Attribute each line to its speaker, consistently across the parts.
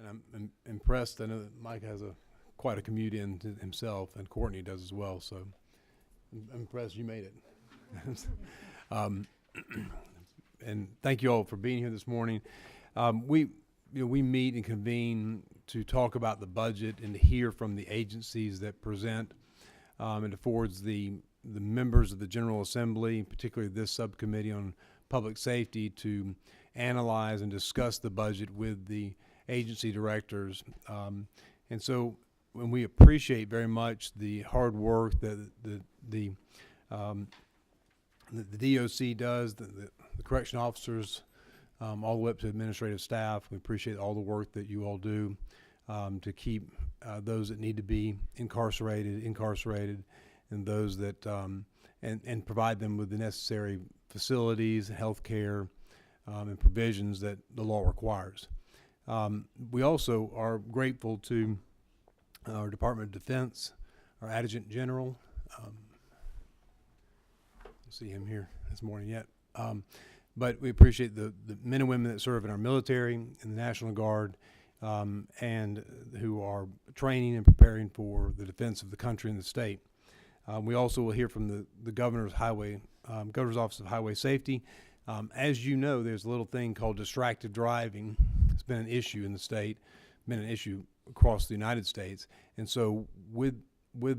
Speaker 1: and I'm impressed. I know that Mike has quite a commute in to himself, and Courtney does as well. So I'm impressed you made it. And thank you all for being here this morning. We meet and convene to talk about the budget and to hear from the agencies that present, and affords the members of the General Assembly, particularly this subcommittee on public safety, to analyze and discuss the budget with the agency directors. And so when we appreciate very much the hard work that the DOC does, the correction officers, all the way up to administrative staff. We appreciate all the work that you all do to keep those that need to be incarcerated, and those that and provide them with the necessary facilities, health care, and provisions that the law requires. We also are grateful to our Department of Defense, our Adjutant General. See him here this morning yet. But we appreciate the men and women that serve in our military, in the National Guard, and who are training and preparing for the defense of the country and the state. We also will hear from the Governor's Office of Highway Safety. As you know, there's a little thing called distracted driving. It's been an issue in the state, been an issue across the United States. And so with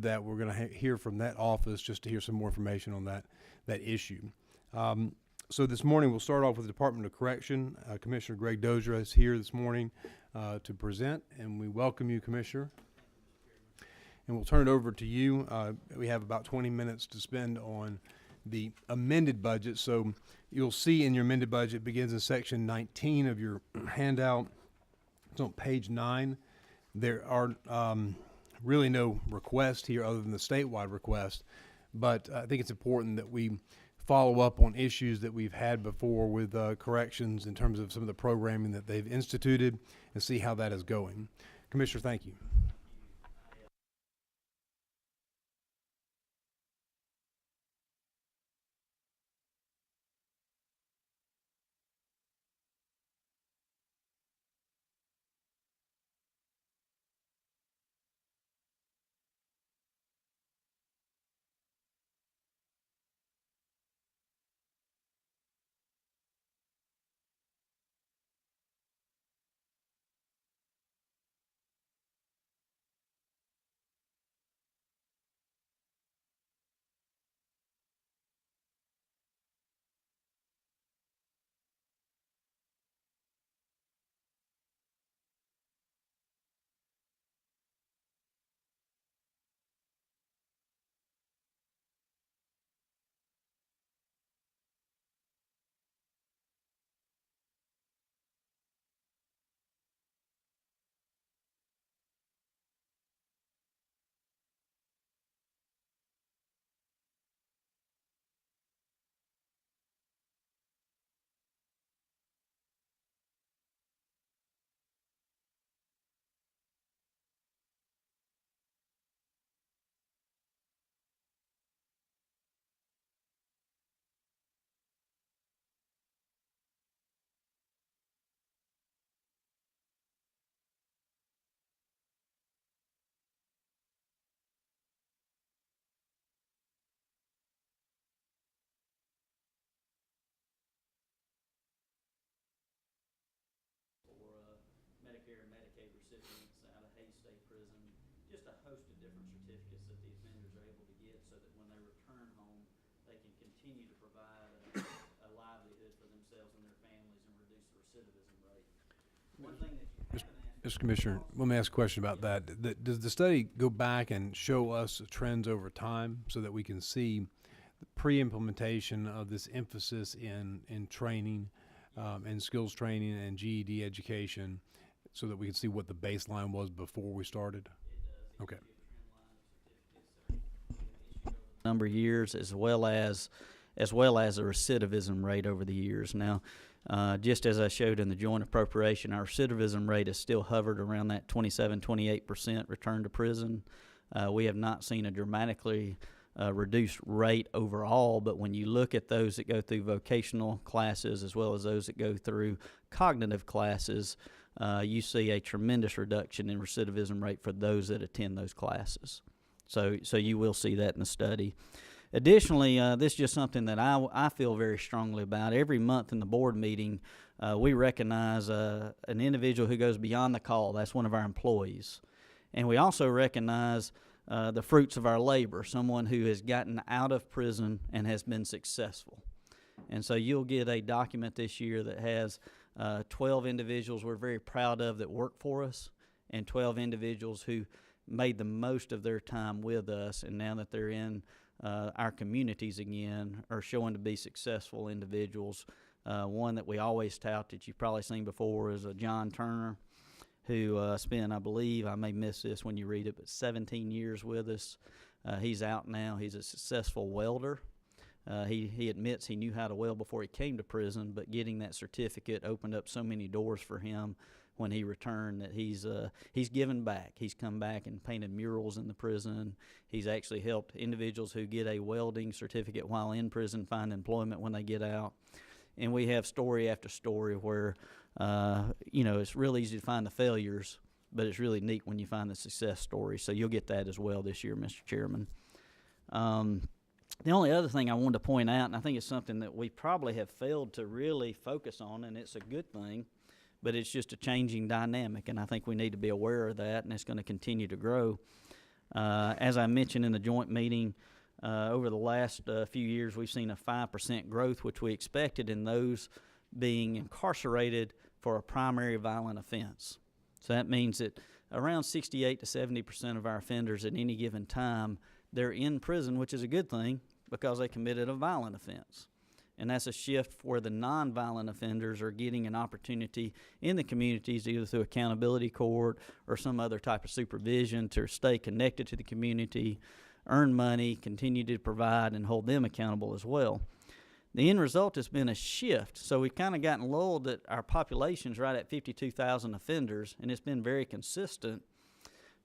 Speaker 1: that, we're going to hear from that office just to hear some more information on that issue. So this morning we'll start off with the Department of Correction. Commissioner Greg Dozier is here this morning to present, and we welcome you, Commissioner. And we'll turn it over to you. We have about 20 minutes to spend on the amended budget. So you'll see in your amended budget begins in section 19 of your handout. It's on page 9. There are really no request here other than the statewide request, but I think it's important that we follow up on issues that we've had before with corrections in terms of some of the programming that they've instituted and see how that is going. Commissioner, thank you.
Speaker 2: Medicare and Medicaid recipients out of Hays State Prison, just a host of different certificates that the offenders are able to get so that when they return home, they can continue to provide a livelihood for themselves and their families and reduce the recidivism rate. One thing that you haven't asked...
Speaker 1: Mr. Commissioner, let me ask a question about that. Does the study go back and show us trends over time so that we can see the pre-implementation of this emphasis in training and skills training and GED education, so that we can see what the baseline was before we started?
Speaker 2: It does.
Speaker 1: Okay.
Speaker 2: Number of years, as well as the recidivism rate over the years. Now, just as I showed in the joint appropriation, our recidivism rate has still hovered around that 27-28% return to prison. We have not seen a dramatically reduced rate overall, but when you look at those that go through vocational classes as well as those that go through cognitive classes, you see a tremendous reduction in recidivism rate for those that attend those classes. So you will see that in the study. Additionally, this is just something that I feel very strongly about. Every month in the board meeting, we recognize an individual who goes beyond the call. That's one of our employees. And we also recognize the fruits of our labor, someone who has gotten out of prison and has been successful. And so you'll get a document this year that has 12 individuals we're very proud of that work for us, and 12 individuals who made the most of their time with us, and now that they're in our communities again, are showing to be successful individuals. One that we always tout that you've probably seen before is John Turner, who spent, I believe, I may miss this when you read it, but 17 years with us. He's out now. He's a successful welder. He admits he knew how to weld before he came to prison, but getting that certificate opened up so many doors for him when he returned that he's given back. He's come back and painted murals in the prison. He's actually helped individuals who get a welding certificate while in prison find employment when they get out. And we have story after story where, it's real easy to find the failures, but it's really neat when you find the success stories. So you'll get that as well this year, Mr. Chairman. The only other thing I wanted to point out, and I think it's something that we probably have failed to really focus on, and it's a good thing, but it's just a changing dynamic, and I think we need to be aware of that, and it's going to continue to grow. As I mentioned in the joint meeting, over the last few years, we've seen a 5% growth, which we expected in those being incarcerated for a primary violent offense. So that means that around 68 to 70% of our offenders at any given time, they're in prison, which is a good thing because they committed a violent offense. And that's a shift where the nonviolent offenders are getting an opportunity in the communities, either through accountability court or some other type of supervision, to stay connected to the community, earn money, continue to provide, and hold them accountable as well. The end result has been a shift. So we've kind of gotten lulled that our population's right at 52,000 offenders, and it's been very consistent.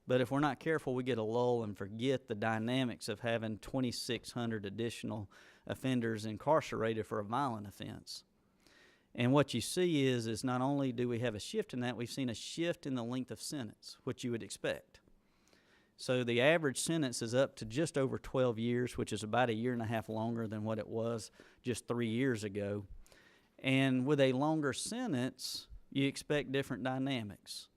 Speaker 2: But if we're not careful, we get a lull and forget the dynamics of having 2,600 additional offenders incarcerated for a violent offense. And what you see is not only do we have a shift in that, we've seen a shift in the length of sentence, which you would expect. So the average sentence is up to just over 12 years, which is about a year and a half longer than what it was just 3 years ago. And with a longer sentence, you expect different dynamics.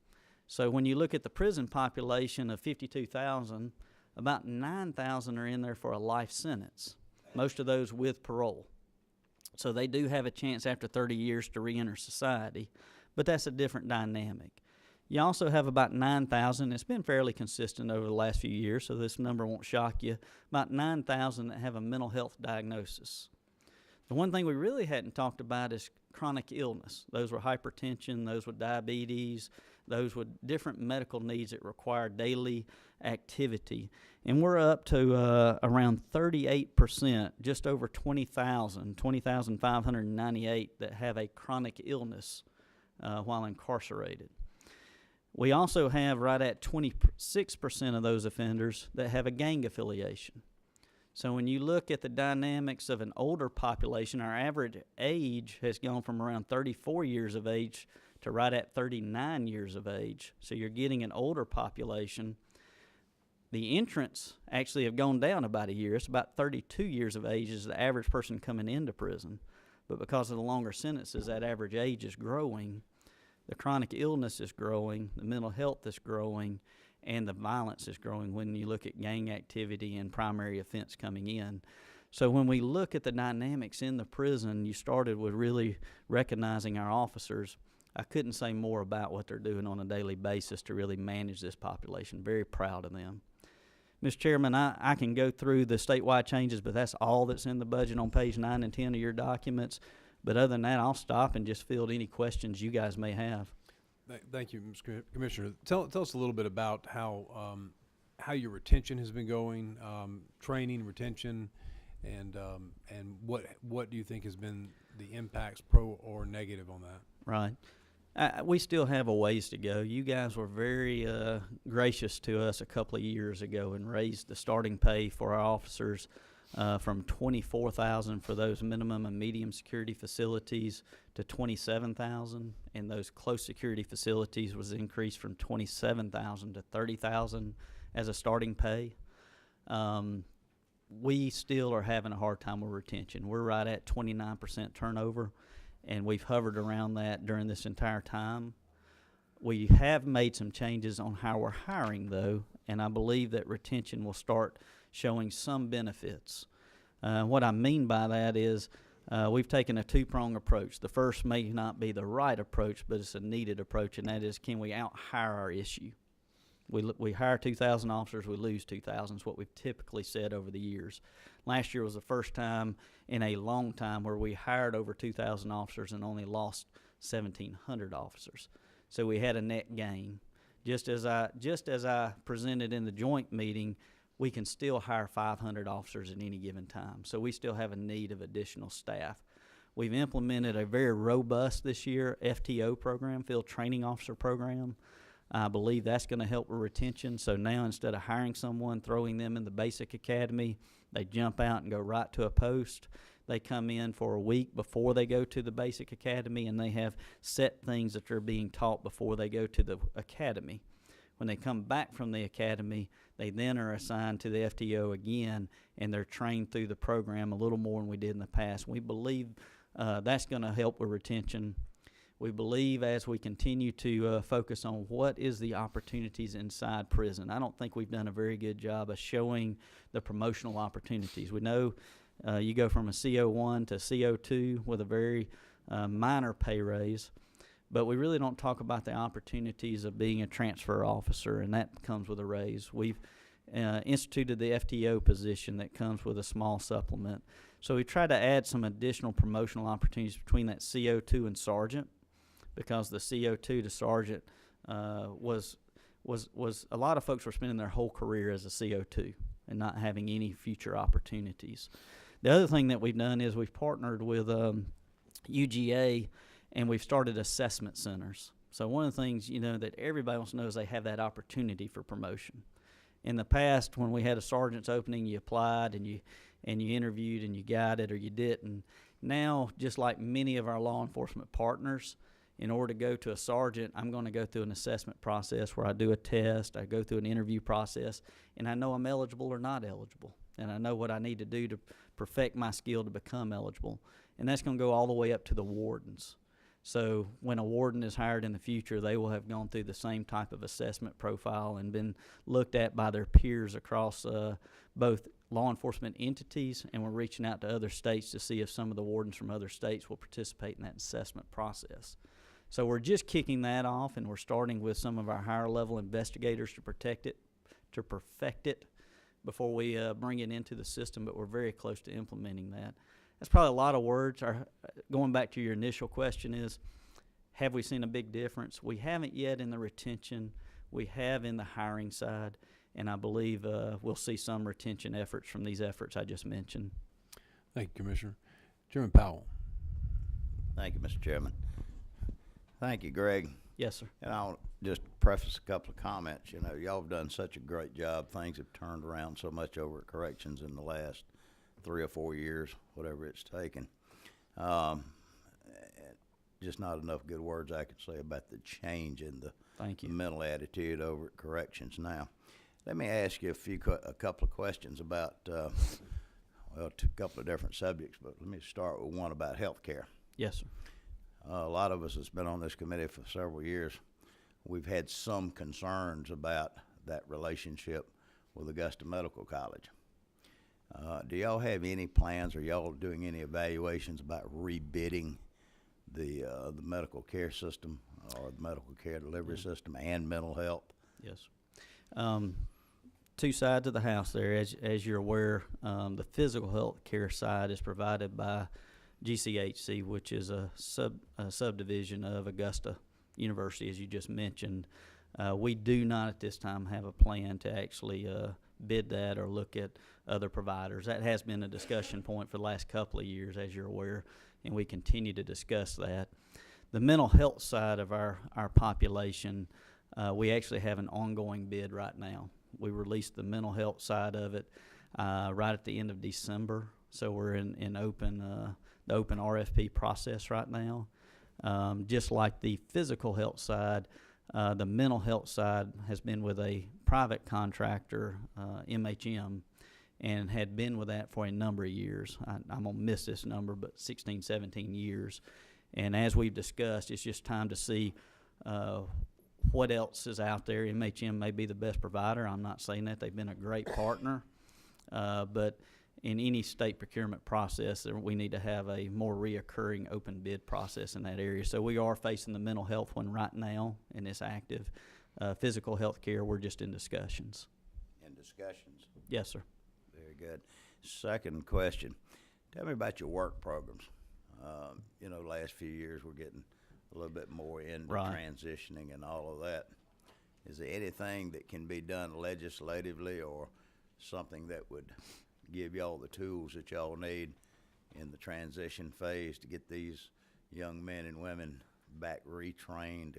Speaker 2: So when you look at the prison population of 52,000, about 9,000 are in there for a life sentence, most of those with parole. So they do have a chance after 30 years to reenter society, but that's a different dynamic. You also have about 9,000, it's been fairly consistent over the last few years, so this number won't shock you, about 9,000 that have a mental health diagnosis. The one thing we really hadn't talked about is chronic illness. Those were hypertension, those with diabetes, those with different medical needs that require daily activity. And we're up to around 38%, just over 20,598 that have a chronic illness while incarcerated. We also have right at 26% of those offenders that have a gang affiliation. So when you look at the dynamics of an older population, our average age has gone from around 34 years of age to right at 39 years of age. So you're getting an older population. The entrants actually have gone down about a year. It's about 32 years of age is the average person coming into prison. But because of the longer sentences, that average age is growing. The chronic illness is growing, the mental health is growing, and the violence is growing when you look at gang activity and primary offense coming in. So when we look at the dynamics in the prison, you started with really recognizing our officers. I couldn't say more about what they're doing on a daily basis to really manage this population. Very proud of them. Mr. Chairman, I can go through the statewide changes, but that's all that's in the budget on page 9 and 10 of your documents. But other than that, I'll stop and just field any questions you guys may have.
Speaker 1: Thank you, Mr. Commissioner. Tell us a little bit about how your retention has been going, training, retention, and what do you think has been the impacts, pro or negative, on that?
Speaker 2: Right. We still have a ways to go. You guys were very gracious to us a couple of years ago and raised the starting pay for our officers from 24,000 for those minimum and medium security facilities to 27,000, and those close security facilities was increased from 27,000 to 30,000 as a starting pay. We still are having a hard time with retention. We're right at 29% turnover, and we've hovered around that during this entire time. We have made some changes on how we're hiring, though, and I believe that retention will start showing some benefits. What I mean by that is we've taken a two-prong approach. The first may not be the right approach, but it's a needed approach, and that is, can we out-hire our issue? We hire 2,000 officers, we lose 2,000 is what we've typically said over the years. Last year was the first time in a long time where we hired over 2,000 officers and only lost 1,700 officers. So we had a net gain. Just as I presented in the joint meeting, we can still hire 500 officers at any given time. So we still have a need of additional staff. We've implemented a very robust this year FTO program, Field Training Officer Program. I believe that's going to help with retention. So now instead of hiring someone, throwing them in the basic academy, they jump out and go right to a post. They come in for a week before they go to the basic academy, and they have set things that they're being taught before they go to the academy. When they come back from the academy, they then are assigned to the FTO again, and they're trained through the program a little more than we did in the past. We believe that's going to help with retention. We believe as we continue to focus on what is the opportunities inside prison. I don't think we've done a very good job of showing the promotional opportunities. We know you go from a CO1 to CO2 with a very minor pay raise, but we really don't talk about the opportunities of being a transfer officer, and that comes with a raise. We've instituted the FTO position that comes with a small supplement. So we try to add some additional promotional opportunities between that CO2 and sergeant, because the CO2 to sergeant was a lot of folks were spending their whole career as a CO2 and not having any future opportunities. The other thing that we've done is we've partnered with UGA, and we've started assessment centers. So one of the things, that everybody wants to know is they have that opportunity for promotion. In the past, when we had a sergeant's opening, you applied and you interviewed and you got it or you didn't. Now, just like many of our law enforcement partners, in order to go to a sergeant, I'm going to go through an assessment process where I do a test, I go through an interview process, and I know I'm eligible or not eligible. And I know what I need to do to perfect my skill to become eligible. And that's going to go all the way up to the wardens. So when a warden is hired in the future, they will have gone through the same type of assessment profile and been looked at by their peers across both law enforcement entities, and we're reaching out to other states to see if some of the wardens from other states will participate in that assessment process. So we're just kicking that off, and we're starting with some of our higher level investigators to perfect it before we bring it into the system, but we're very close to implementing that. That's probably a lot of words. Going back to your initial question is, have we seen a big difference? We haven't yet in the retention. We have in the hiring side, and I believe we'll see some retention efforts from these efforts I just mentioned.
Speaker 1: Thank you, Commissioner. Chairman Powell.
Speaker 3: Thank you, Mr. Chairman. Thank you, Greg.
Speaker 2: Yes, sir.
Speaker 3: And I'll just preface a couple of comments. Y'all have done such a great job. Things have turned around so much over at Corrections in the last 3 or 4 years, whatever it's taken. Just not enough good words I could say about the change in the mental attitude over at Corrections now. Let me ask you a couple of questions about, a couple of different subjects, but let me start with one about health care.
Speaker 2: Yes, sir.
Speaker 3: A lot of us that's been on this committee for several years, we've had some concerns about that relationship with Augusta Medical College. Do y'all have any plans, or y'all doing any evaluations about rebidding the medical care system or the medical care delivery system and mental health?
Speaker 2: Yes. Two sides of the house there. As you're aware, the physical health care side is provided by GCHC, which is a subdivision of Augusta University, as you just mentioned. We do not at this time have a plan to actually bid that or look at other providers. That has been a discussion point for the last couple of years, as you're aware, and we continue to discuss that. The mental health side of our population, we actually have an ongoing bid right now. We released the mental health side of it, right at the end of December. So we're in the open RFP process right now. Just like the physical health side, the mental health side has been with a private contractor, MHM, and had been with that for a number of years. I'm going to miss this number, but 16, 17 years. And as we've discussed, it's just time to see what else is out there. MHM may be the best provider. I'm not saying that. They've been a great partner. But in any state procurement process, we need to have a more reoccurring open bid process in that area. So we are facing the mental health one right now, and it's active. Physical health care, we're just in discussions.
Speaker 3: In discussions?
Speaker 2: Yes, sir.
Speaker 3: Very good. Second question. Tell me about your work programs. Last few years we're getting a little bit more into transitioning and all of that. Is there anything that can be done legislatively or something that would give y'all the tools that y'all need in the transition phase to get these young men and women back retrained?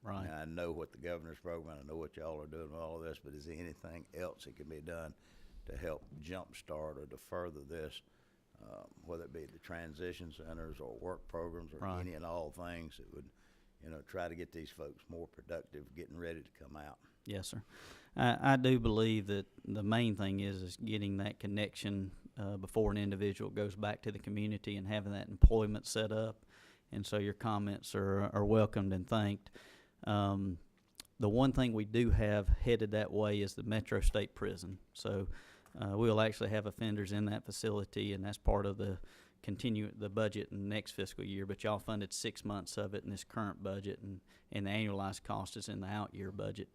Speaker 2: Right.
Speaker 3: Now, I know what the governor's program, I know what y'all are doing with all of this, but is there anything else that can be done to help jumpstart or to further this, whether it be the transition centers or work programs or any and all things that would, try to get these folks more productive, getting ready to come out?
Speaker 2: Yes, sir. I do believe that the main thing is getting that connection before an individual goes back to the community and having that employment set up. And so your comments are welcomed and thanked. The one thing we do have headed that way is the Metro State Prison. So we'll actually have offenders in that facility, and that's part of the budget in the next fiscal year. But y'all funded 6 months of it in this current budget, and the annualized cost is in the out-year budget.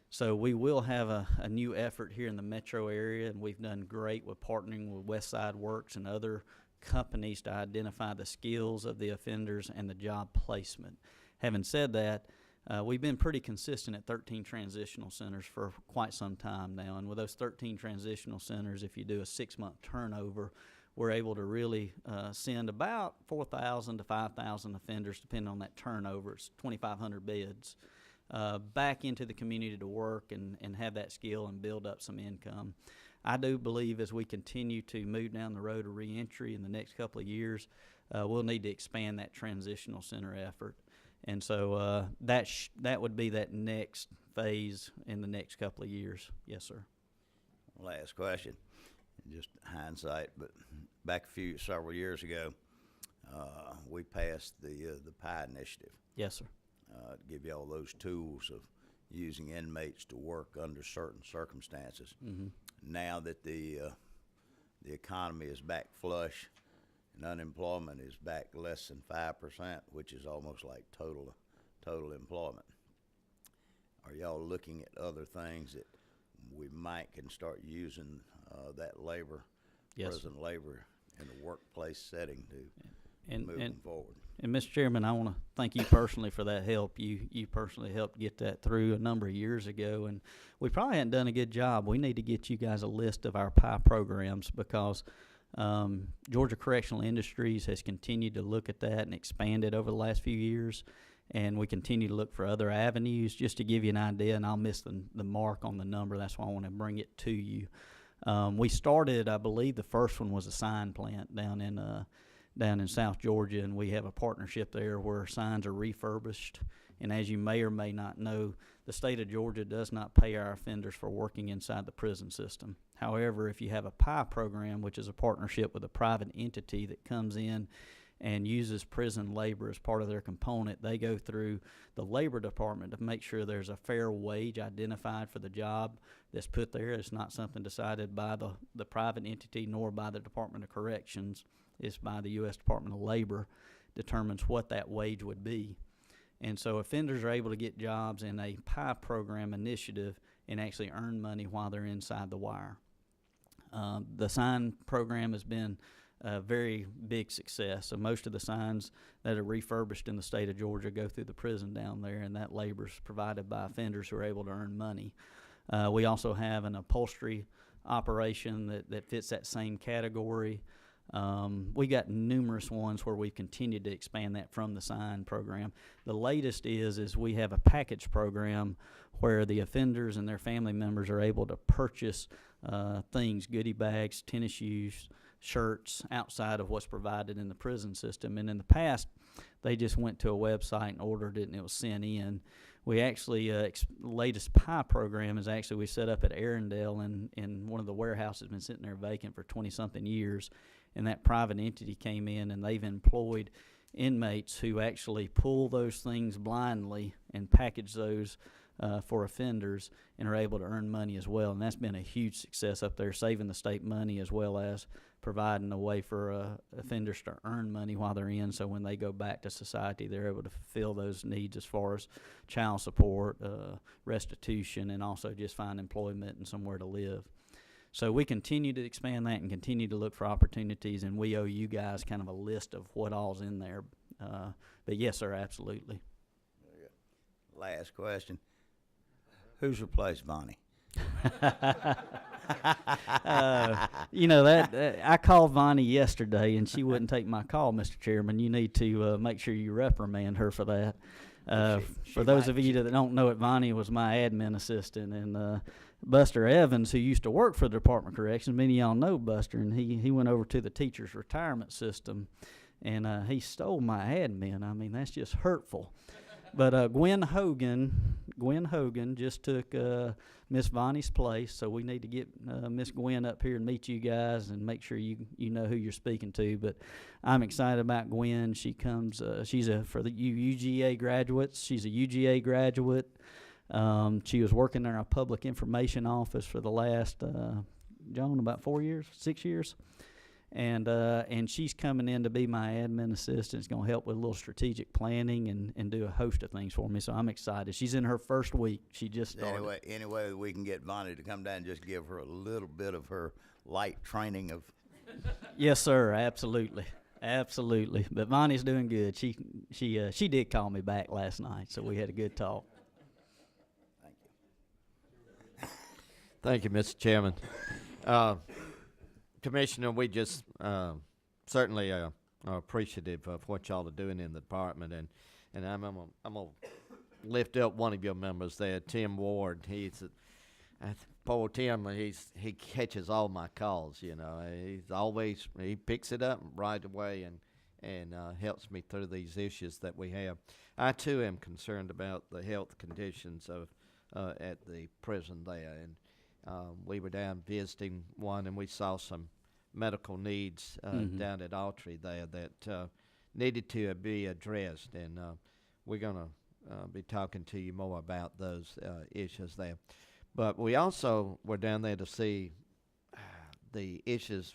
Speaker 2: So we will have a new effort here in the metro area, and we've done great with partnering with Westside Works and other companies to identify the skills of the offenders and the job placement. Having said that, we've been pretty consistent at 13 transitional centers for quite some time now, and with those 13 transitional centers, if you do a 6-month turnover, we're able to really send about 4,000 to 5,000 offenders, depending on that turnover. It's 2,500 beds. Back into the community to work and have that skill and build up some income. I do believe as we continue to move down the road of reentry in the next couple of years, we'll need to expand that transitional center effort. And so that would be that next phase in the next couple of years. Yes, sir.
Speaker 3: Last question, just hindsight, but back several years ago, we passed the PIE initiative.
Speaker 2: Yes, sir.
Speaker 3: To give you all those tools of using inmates to work under certain circumstances. Mm-hmm. Now that the economy is back flush and unemployment is back less than 5%, which is almost like total employment, are y'all looking at other things that we might can start using that labor, prison labor, in a workplace setting to moving forward?
Speaker 2: And Mr. Chairman, I want to thank you personally for that help. You personally helped get that through a number of years ago, and we probably hadn't done a good job. We need to get you guys a list of our PIE programs because Georgia Correctional Industries has continued to look at that and expand it over the last few years, and we continue to look for other avenues. Just to give you an idea, and I'll miss the mark on the number, that's why I want to bring it to you. We started, I believe the first one was a sign plant down in South Georgia, and we have a partnership there where signs are refurbished. And as you may or may not know, the state of Georgia does not pay our offenders for working inside the prison system. However, if you have a PIE program, which is a partnership with a private entity that comes in and uses prison labor as part of their component, they go through the labor department to make sure there's a fair wage identified for the job that's put there. It's not something decided by the private entity nor by the Department of Corrections. It's by the U.S. Department of Labor, determines what that wage would be. And so offenders are able to get jobs in a PIE program initiative and actually earn money while they're inside the wire. The sign program has been a very big success. So most of the signs that are refurbished in the state of Georgia go through the prison down there, and that labor is provided by offenders who are able to earn money. We also have an upholstery operation that fits that same category. We got numerous ones where we've continued to expand that from the sign program. The latest is we have a package program where the offenders and their family members are able to purchase things, goodie bags, tennis shoes, shirts, outside of what's provided in the prison system. And in the past, they just went to a website and ordered it, and it was sent in. We actually, latest pie program is actually we set up at Arendelle, and one of the warehouses has been sitting there vacant for 20-something years. And that private entity came in, and they've employed inmates who actually pull those things blindly and package those for offenders and are able to earn money as well. And that's been a huge success up there, saving the state money as well as providing a way for offenders to earn money while they're in, so when they go back to society, they're able to fulfill those needs as far as child support, restitution, and also just find employment and somewhere to live. So we continue to expand that and continue to look for opportunities, and we owe you guys kind of a list of what all's in there. But yes, sir, absolutely.
Speaker 3: Last question. Who's replaced Bonnie?
Speaker 2: You know, that I called Vonnie yesterday, and she wouldn't take my call, Mr. Chairman. You need to make sure you reprimand her for that. For those of you that don't know it, Vonnie was my admin assistant, and Buster Evans, who used to work for the Department of Corrections, many of y'all know Buster, and he went over to the teachers' retirement system, and he stole my admin. I mean, that's just hurtful. But Gwen Hogan just took Miss Vonnie's place, so we need to get Miss Gwen up here and meet you guys and make sure you know who you're speaking to. But I'm excited about Gwen. She comes, she's for the UGA graduates. She's a UGA graduate. She was working in our public information office for the last, John, about 6 years. And she's coming in to be my admin assistant. It's going to help with a little strategic planning and do a host of things for me. So I'm excited. She's in her first week. She just started.
Speaker 3: Anyway, we can get Vonnie to come down and just give her a little bit of her light training of.
Speaker 2: Yes, sir. Absolutely. Absolutely. But Vonnie's doing good. She did call me back last night, so we had a good talk.
Speaker 4: Thank you, Mr. Chairman. Commissioner, we just certainly are appreciative of what y'all are doing in the department, and I'm gonna lift up one of your members there, Tim Ward. Poor Tim. He catches all my calls. You know, he picks it up right away and helps me through these issues that we have. I too am concerned about the health conditions of at the prison there, and we were down visiting one, and we saw some medical needs down at Autry there that needed to be addressed, and we're going to be talking to you more about those issues there. But we also were down there to see the issues,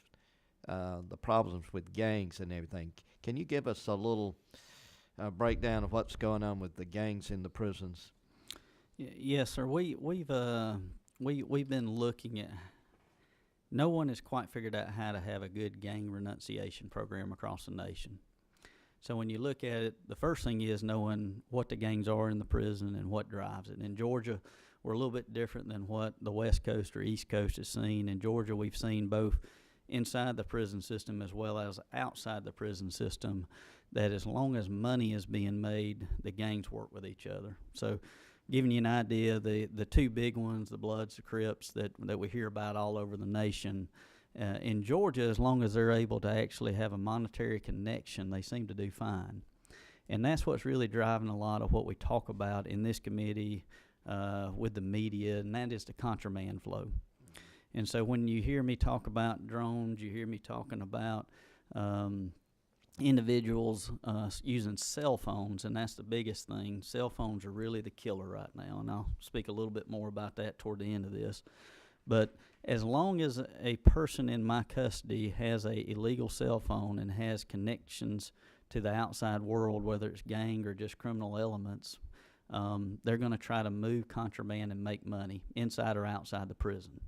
Speaker 4: the problems with gangs and everything. Can you give us a little breakdown of what's going on with the gangs in the prisons?
Speaker 2: Yes, sir. We've been looking at. No one has quite figured out how to have a good gang renunciation program across the nation. So when you look at it, the first thing is knowing what the gangs are in the prison and what drives it. In Georgia, we're a little bit different than what the West Coast or East Coast has seen. In Georgia, we've seen both inside the prison system as well as outside the prison system that as long as money is being made, the gangs work with each other. So giving you an idea, the two big ones, the Bloods, the Crips, that we hear about all over the nation, in Georgia, as long as they're able to actually have a monetary connection, they seem to do fine. And that's what's really driving a lot of what we talk about in this committee with the media, and that is the contraband flow. And so when you hear me talk about drones, you hear me talking about individuals using cell phones, and that's the biggest thing. Cell phones are really the killer right now, and I'll speak a little bit more about that toward the end of this. But as long as a person in my custody has a illegal cell phone and has connections to the outside world, whether it's gang or just criminal elements, they're going to try to move contraband and make money inside or outside the prison.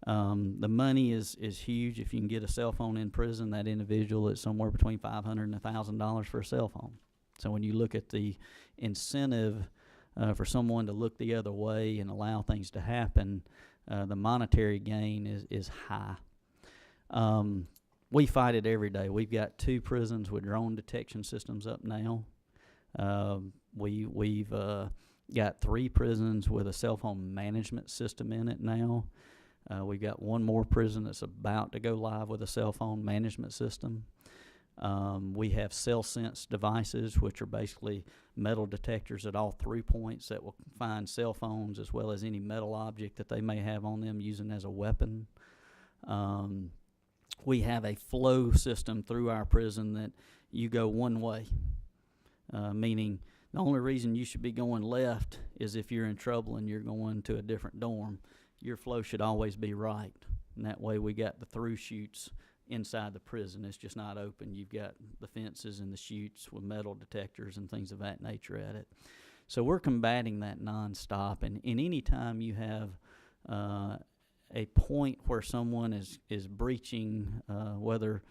Speaker 2: The money is huge. If you can get a cell phone in prison, that individual is somewhere between $500 and $1,000 for a cell phone. So when you look at the incentive for someone to look the other way and allow things to happen, the monetary gain is high. we fight it every day. We've got 2 prisons with drone detection systems up now. We've got 3 prisons with a cell phone management system in it now. We've got 1 more prison that's about to go live with a cell phone management system. We have cell sense devices, which are basically metal detectors at all 3 points that will find cell phones as well as any metal object that they may have on them using as a weapon. We have a flow system through our prison that you go one way, meaning the only reason you should be going left is if you're in trouble and you're going to a different dorm. Your flow should always be right. And that way we got the through chutes inside the prison. It's just not open. You've got the fences and the chutes with metal detectors and things of that nature at it. So we're combating that nonstop. And any time you have a point where someone is breaching, whether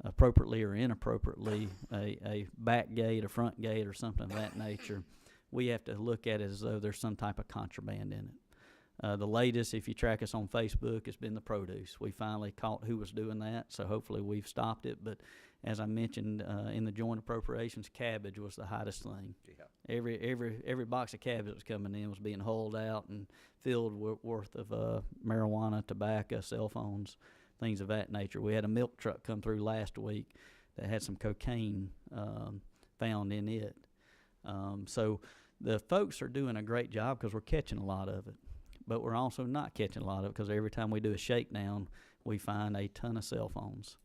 Speaker 2: appropriately or inappropriately, a back gate, a front gate, or something of that nature, we have to look at it as though there's some type of contraband in it. The latest, if you track us on Facebook, has been the produce. We finally caught who was doing that, so hopefully we've stopped it. But as I mentioned in the joint appropriations, cabbage was the hottest thing. Yeah. Every box of cabbage that was coming in was being hauled out and filled worth of marijuana, tobacco, cell phones, things of that nature. We had a milk truck come through last week that had some cocaine found in it. So the folks are doing a great job because we're catching a lot of it. But we're also not catching a lot of it because every time we do a shakedown, we find a ton of cell phones.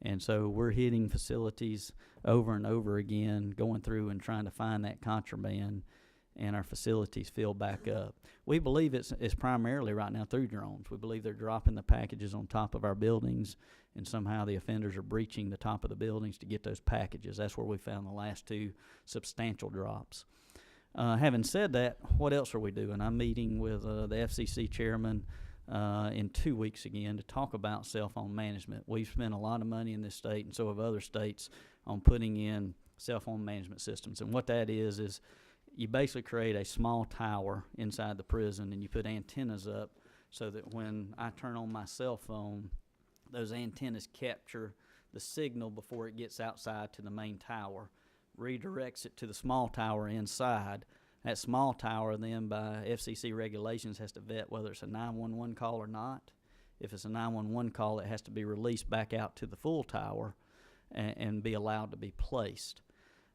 Speaker 2: And so we're hitting facilities over and over again, going through and trying to find that contraband, and our facilities fill back up. We believe it's primarily right now through drones. We believe they're dropping the packages on top of our buildings, and somehow the offenders are breaching the top of the buildings to get those packages. That's where we found the last 2 substantial drops. Having said that, what else are we doing? I'm meeting with the FCC chairman in 2 weeks again to talk about cell phone management. We've spent a lot of money in this state, and so have other states, on putting in cell phone management systems. And what that is you basically create a small tower inside the prison, and you put antennas up so that when I turn on my cell phone, those antennas capture the signal before it gets outside to the main tower, redirects it to the small tower inside. That small tower then, by FCC regulations, has to vet whether it's a 911 call or not. If it's a 911 call, it has to be released back out to the full tower and be allowed to be placed.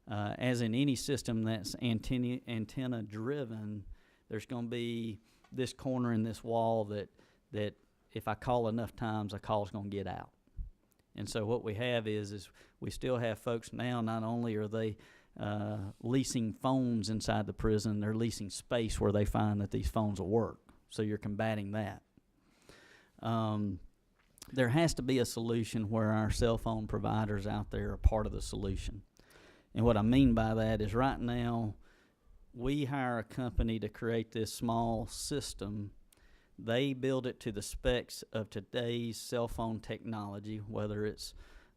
Speaker 2: As in any system that's antenna driven, there's going to be this corner in this wall that if I call enough times, a call's going to get out. And so what we have is we still have folks now, not only are they leasing phones inside the prison, they're leasing space where they find that these phones will work. So you're combating that. There has to be a solution where our cell phone providers out there are part of the solution. And what I mean by that is right now we hire a company to create this small system. They build it to the specs of today's cell phone technology, whether it's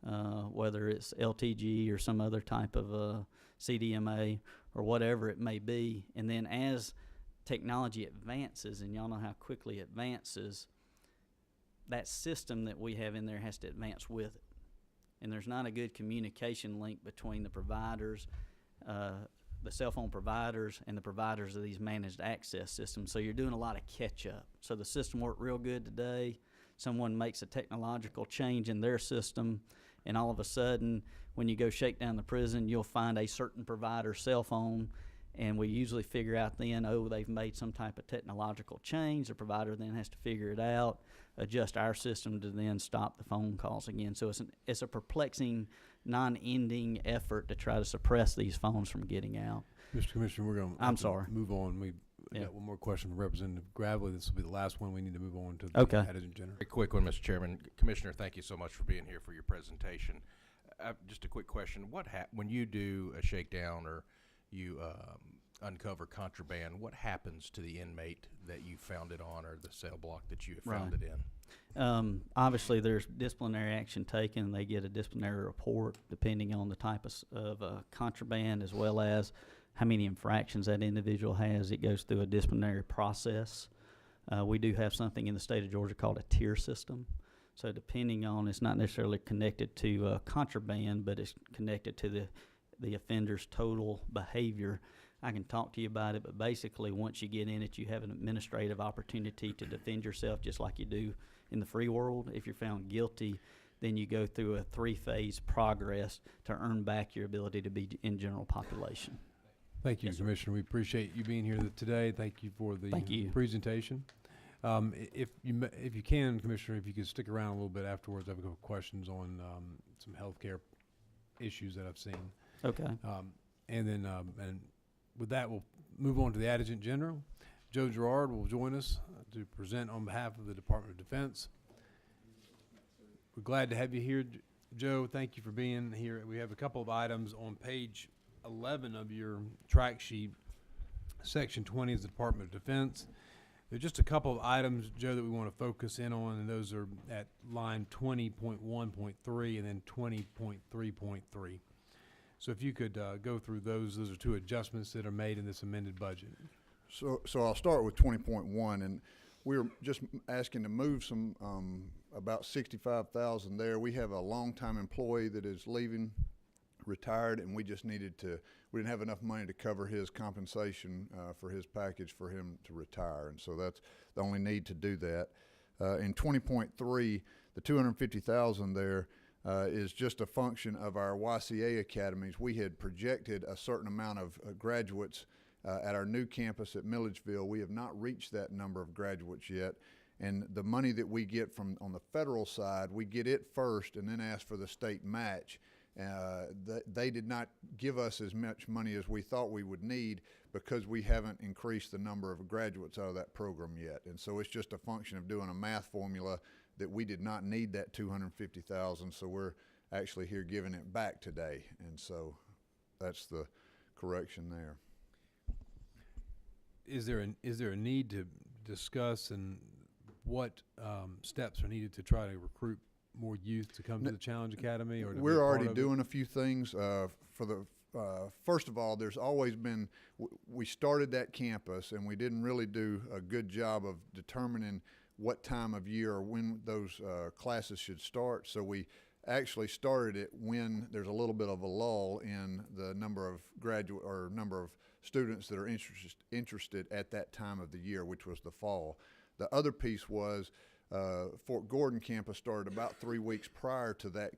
Speaker 2: LTG or some other type of CDMA or whatever it may be. And then as technology advances, and y'all know how quickly it advances, that system that we have in there has to advance with it. And there's not a good communication link between the providers, the cell phone providers, and the providers of these managed access systems. So you're doing a lot of catch-up. So the system worked real good today. Someone makes a technological change in their system, and all of a sudden, when you go shake down the prison, you'll find a certain provider's cell phone, and we usually figure out then, they've made some type of technological change. The provider then has to figure it out, adjust our system to then stop the phone calls again. So it's a perplexing, non-ending effort to try to suppress these phones from getting out.
Speaker 1: Mr. Commissioner, we're going to move on. We got one more question from Representative Gravely. This will be the last one. We need to move on to the adjutant general.
Speaker 5: A quick one, Mr. Chairman. Commissioner, thank you so much for being here for your presentation. Just a quick question. When you do a shakedown or you uncover contraband, what happens to the inmate that you found it on, or the cell block that you found it in?
Speaker 2: Obviously, there's disciplinary action taken. They get a disciplinary report depending on the type of contraband, as well as how many infractions that individual has. It goes through a disciplinary process. We do have something in the state of Georgia called a tier system. So depending on, it's not necessarily connected to contraband, but it's connected to the offender's total behavior. I can talk to you about it, but basically once you get in it, you have an administrative opportunity to defend yourself just like you do in the free world. If you're found guilty, then you go through a 3-phase progress to earn back your ability to be in general population.
Speaker 1: Thank you,
Speaker 2: Yes, sir.
Speaker 1: Commissioner. We appreciate you being here today. Thank you for the
Speaker 2: Thank you.
Speaker 1: presentation. If you can, Commissioner, if you could stick around a little bit afterwards, I have a couple questions on some healthcare issues that I've seen.
Speaker 2: Okay.
Speaker 1: And then, and with that, we'll move on to the Adjutant General. Joe Gerard will join us to present on behalf of the Department of Defense. We're glad to have you here, Joe. Thank you for being here. We have a couple of items on page 11 of your track sheet. Section 20 is the Department of Defense. There's just a couple of items, Joe, that we want to focus in on, and those are at line 20.1.3 and then 20.3.3. So if you could go through those are two adjustments that are made in this amended budget.
Speaker 6: So I'll start with 20.1, and we're just asking to move some about 65,000 there. We have a longtime employee that is leaving, retired, and we just needed to. We didn't have enough money to cover his compensation for his package for him to retire, and so that's the only need to do that. In 20.3, the 250,000 there is just a function of our YCA academies. We had projected a certain amount of graduates at our new campus at Milledgeville. We have not reached that number of graduates yet, and the money that we get from on the federal side, we get it first and then ask for the state match. They did not give us as much money as we thought we would need because we haven't increased the number of graduates out of that program yet. And so it's just a function of doing a math formula that we did not need that 250,000, so we're actually here giving it back today. And so that's the correction there.
Speaker 1: Is there a need to discuss and what steps are needed to try to recruit more youth to come to the Challenge Academy? Or
Speaker 6: we're already doing a few things. For the first of all, there's always been, we started that campus and we didn't really do a good job of determining what time of year or when those classes should start. So we actually started it when there's a little bit of a lull in the number of graduate or number of students that are interested at that time of the year, which was the fall. The other piece was Fort Gordon campus started about 3 weeks prior to that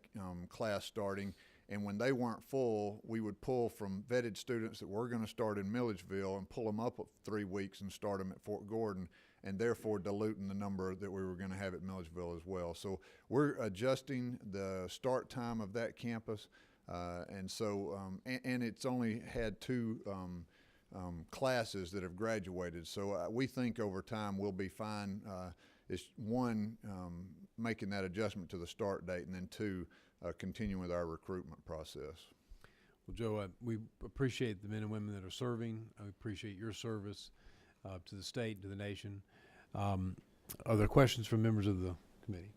Speaker 6: class starting, and when they weren't full, we would pull from vetted students that were going to start in Milledgeville and pull them up 3 weeks and start them at Fort Gordon, and therefore diluting the number that we were going to have at Milledgeville as well. So we're adjusting the start time of that campus, and it's only had 2 classes that have graduated. So we think over time we'll be fine. It's one, making that adjustment to the start date, and then 2, continuing with our recruitment process.
Speaker 1: Well, Joe, we appreciate the men and women that are serving. I appreciate your service to the state and to the nation. Are there questions from members of the committee?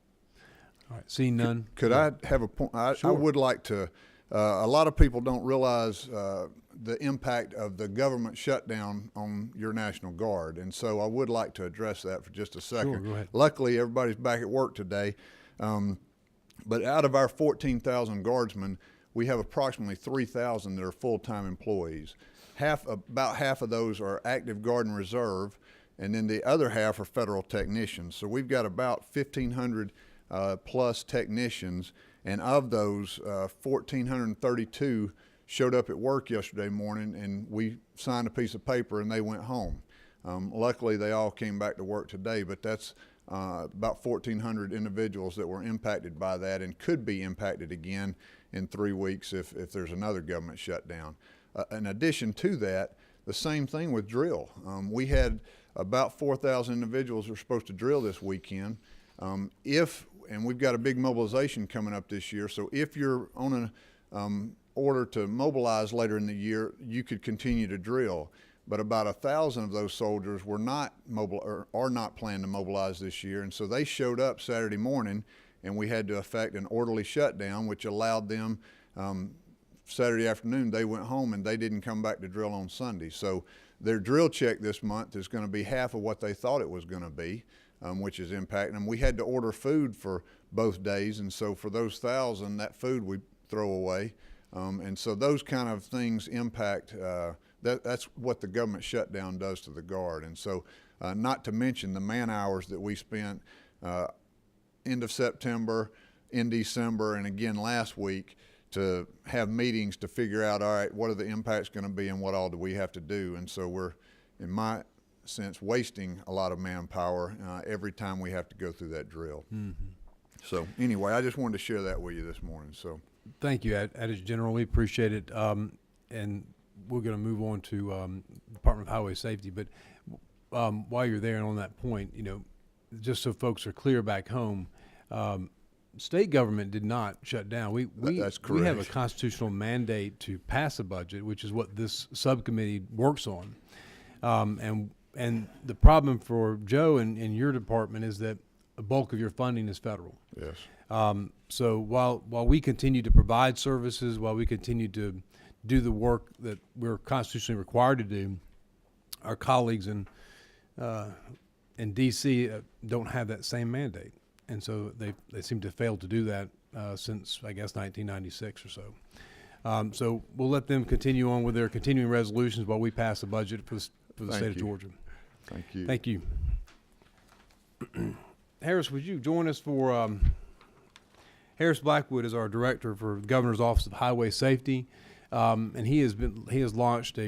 Speaker 1: All right, seeing none.
Speaker 6: Could I have a point? I would like to. A lot of people don't realize the impact of the government shutdown on your National Guard, and so I would like to address that for just a second.
Speaker 1: Sure, go ahead.
Speaker 6: Luckily, everybody's back at work today, but out of our 14,000 guardsmen, we have approximately 3,000 that are full-time employees. About half of those are active Guard and Reserve, and then the other half are federal technicians. So we've got about 1,500 plus technicians, and of those, 1,432 showed up at work yesterday morning, and we signed a piece of paper and they went home. Luckily, they all came back to work today, but that's about 1,400 individuals that were impacted by that and could be impacted again in 3 weeks if there's another government shutdown. In addition to that, the same thing with drill. We had about 4,000 individuals who were supposed to drill this weekend. And we've got a big mobilization coming up this year, so if you're on an order to mobilize later in the year, you could continue to drill. But about 1,000 of those soldiers were not are not planning to mobilize this year, and so they showed up Saturday morning, and we had to effect an orderly shutdown, which allowed them Saturday afternoon, they went home and they didn't come back to drill on Sunday. So their drill check this month is going to be half of what they thought it was going to be, which is impacting them. We had to order food for both days, and so for those 1,000, that food we throw away. And so those kind of things impact, that's what the government shutdown does to the Guard. And so not to mention the man hours that we spent end of September, in December, and again last week to have meetings to figure out, all right, what are the impacts going to be and what all do we have to do. And so we're, in my sense, wasting a lot of manpower every time we have to go through that drill. Mm-hmm. So anyway, I just wanted to share that with you this morning. So
Speaker 1: Thank you, Adjutant General. We appreciate it. And we're going to move on to Department of Highway Safety. But while you're there and on that point, you know, just so folks are clear back home, state government did not shut down.
Speaker 6: That's correct.
Speaker 1: We have a constitutional mandate to pass a budget, which is what this subcommittee works on. And the problem for Joe and your department is that a bulk of your funding is federal.
Speaker 6: yes.
Speaker 1: So while we continue to provide services, while we continue to do the work that we're constitutionally required to do, our colleagues in D.C. Don't have that same mandate. And so they seem to fail to do that since, I guess, 1996 or so. So we'll let them continue on with their continuing resolutions while we pass a budget for the state of Georgia.
Speaker 6: Thank you.
Speaker 1: Thank you. Harris, would you join us for Harris Blackwood is our director for the Governor's Office of Highway Safety, and he has launched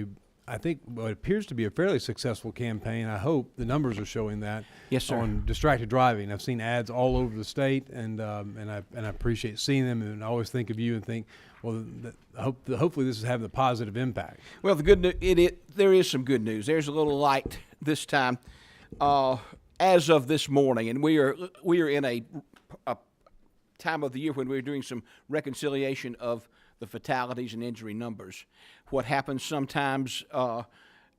Speaker 1: I think what appears to be a fairly successful campaign. I hope the numbers are showing that.
Speaker 7: Yes, sir.
Speaker 1: On distracted driving. I've seen ads all over the state, and I appreciate seeing them. And I always think of you and think, well, hopefully this is having a positive impact.
Speaker 7: Well, the good news, there is some good news. There's a little light this time. As of this morning, and we are in a time of the year when we're doing some reconciliation of the fatalities and injury numbers. What happens sometimes, a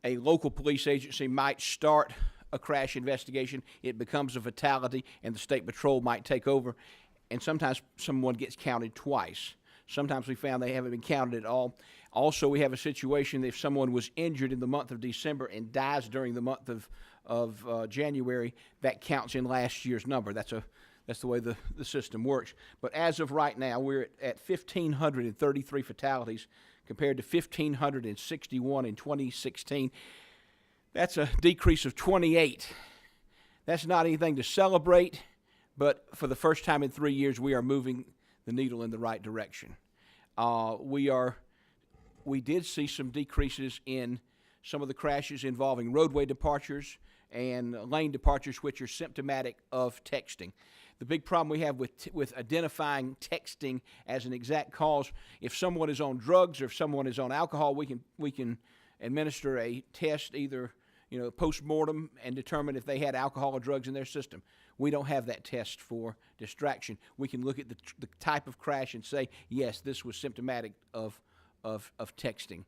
Speaker 7: local police agency might start a crash investigation, it becomes a fatality, and the state patrol might take over, and sometimes someone gets counted twice. Sometimes we found they haven't been counted at all. Also, we have a situation if someone was injured in the month of December and dies during the month of January, that counts in last year's number. That's the way the system works. But as of right now, we're at 1,533 fatalities compared to 1,561 in 2016. That's a decrease of 28. That's not anything to celebrate, but for the first time in 3 years, we are moving the needle in the right direction. We did see some decreases in some of the crashes involving roadway departures and lane departures, which are symptomatic of texting. The big problem we have with identifying texting as an exact cause, if someone is on drugs or if someone is on alcohol, we can administer a test either post-mortem and determine if they had alcohol or drugs in their system. We don't have that test for distraction. We can look at the type of crash and say, yes, this was symptomatic of texting.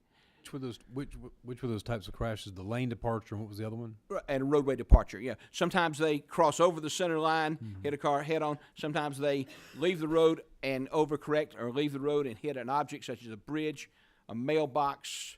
Speaker 1: Which were those types of crashes? The lane departure, and what was the other one?
Speaker 7: And a roadway departure, yeah. Sometimes they cross over the center line, hit a car head on. Sometimes they leave the road and overcorrect, or leave the road and hit an object such as a bridge, a mailbox,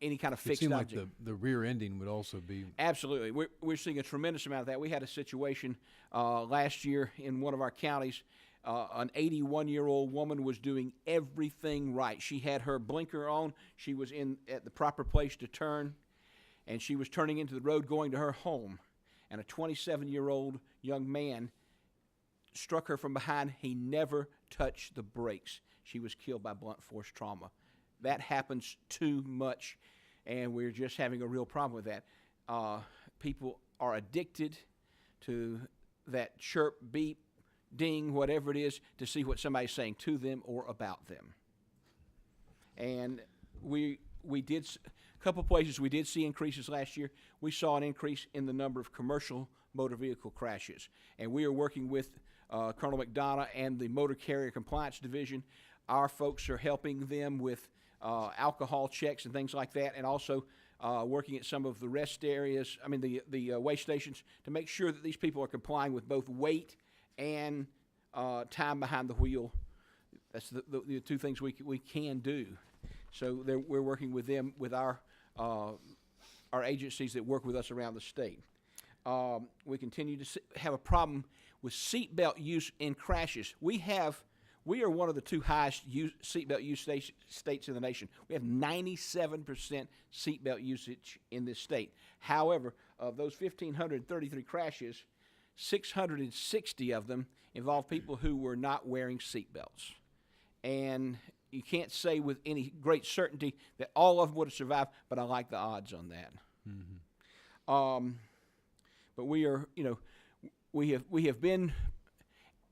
Speaker 7: any kind of fixed object.
Speaker 1: It seemed like the rear ending would also be...
Speaker 7: Absolutely. We're seeing a tremendous amount of that. We had a situation last year in one of our counties. An 81-year-old woman was doing everything right. She had her blinker on. She was at the proper place to turn, and she was turning into the road going to her home. And a 27-year-old young man struck her from behind. He never touched the brakes. She was killed by blunt force trauma. That happens too much, and we're just having a real problem with that. People are addicted to that chirp, beep, ding, whatever it is, to see what somebody's saying to them or about them. And we did, a couple places we did see increases last year. We saw an increase in the number of commercial motor vehicle crashes. And we are working with Colonel McDonough and the Motor Carrier Compliance Division. Our folks are helping them with alcohol checks and things like that, and also working at some of the rest areas, the waste stations, to make sure that these people are complying with both weight and time behind the wheel That's the two things we can do. So we're working with them, with our agencies that work with us around the state. We continue to have a problem with seatbelt use in crashes. We are one of the two highest seatbelt use states in the nation. We have 97% seatbelt usage in this state. However, of those 1,533 crashes, 660 of them involve people who were not wearing seatbelts. And you can't say with any great certainty that all of them would have survived, but I like the odds on that. Mm-hmm. But we are, we have been,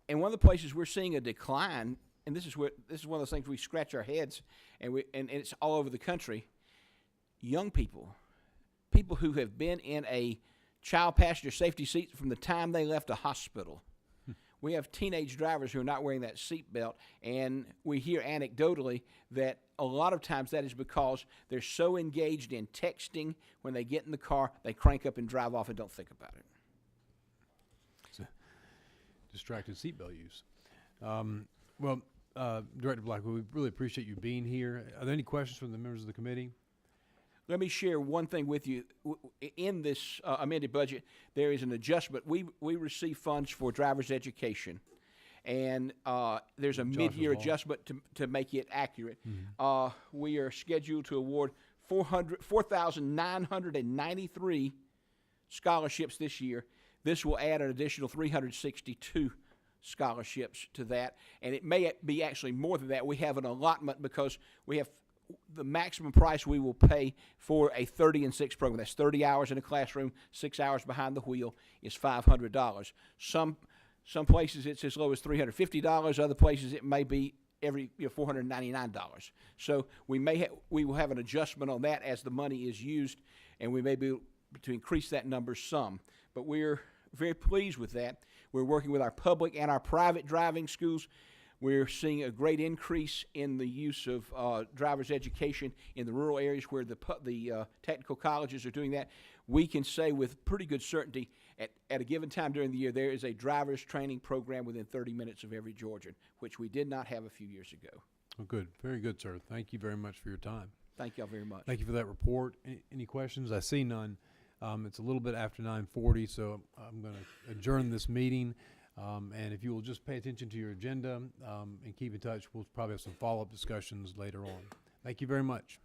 Speaker 7: and one of the places we're seeing a decline, and this is one of those things we scratch our heads, and it's all over the country. Young people who have been in a child passenger safety seat from the time they left a hospital. We have teenage drivers who are not wearing that seat belt, and we hear anecdotally that a lot of times that is because they're so engaged in texting when they get in the car, they crank up and drive off and don't think about it.
Speaker 1: Distracted seatbelt use. Director Blackwell, we really appreciate you being here. Are there any questions from the members of the committee?
Speaker 7: Let me share one thing with you. In this amended budget, there is an adjustment. We receive funds for driver's education, and there's a mid-year adjustment to make it accurate. Mm-hmm. We are scheduled to award 4,993 scholarships this year. This will add an additional 362 scholarships to that, and it may be actually more than that. We have an allotment because we have the maximum price we will pay for a 30 and 6 program. That's 30 hours in a classroom, 6 hours behind the wheel, is $500. Some places it's as low as $350. Other places it may be every $499. So we will have an adjustment on that as the money is used, and we may be able to increase that number some. But we're very pleased with that. We're working with our public and our private driving schools. We're seeing a great increase in the use of driver's education in the rural areas where the technical colleges are doing that. We can say with pretty good certainty at a given time during the year there is a driver's training program within 30 minutes of every Georgian, which we did not have a few years ago.
Speaker 1: Well, good. Very good, sir. Thank you very much for your time.
Speaker 7: Thank y'all very much.
Speaker 1: Thank you for that report. Any questions? I see none. It's a little bit after 9:40, so I'm going to adjourn this meeting. And if you will just pay attention to your agenda and keep in touch, we'll probably have some follow-up discussions later on. Thank you very much.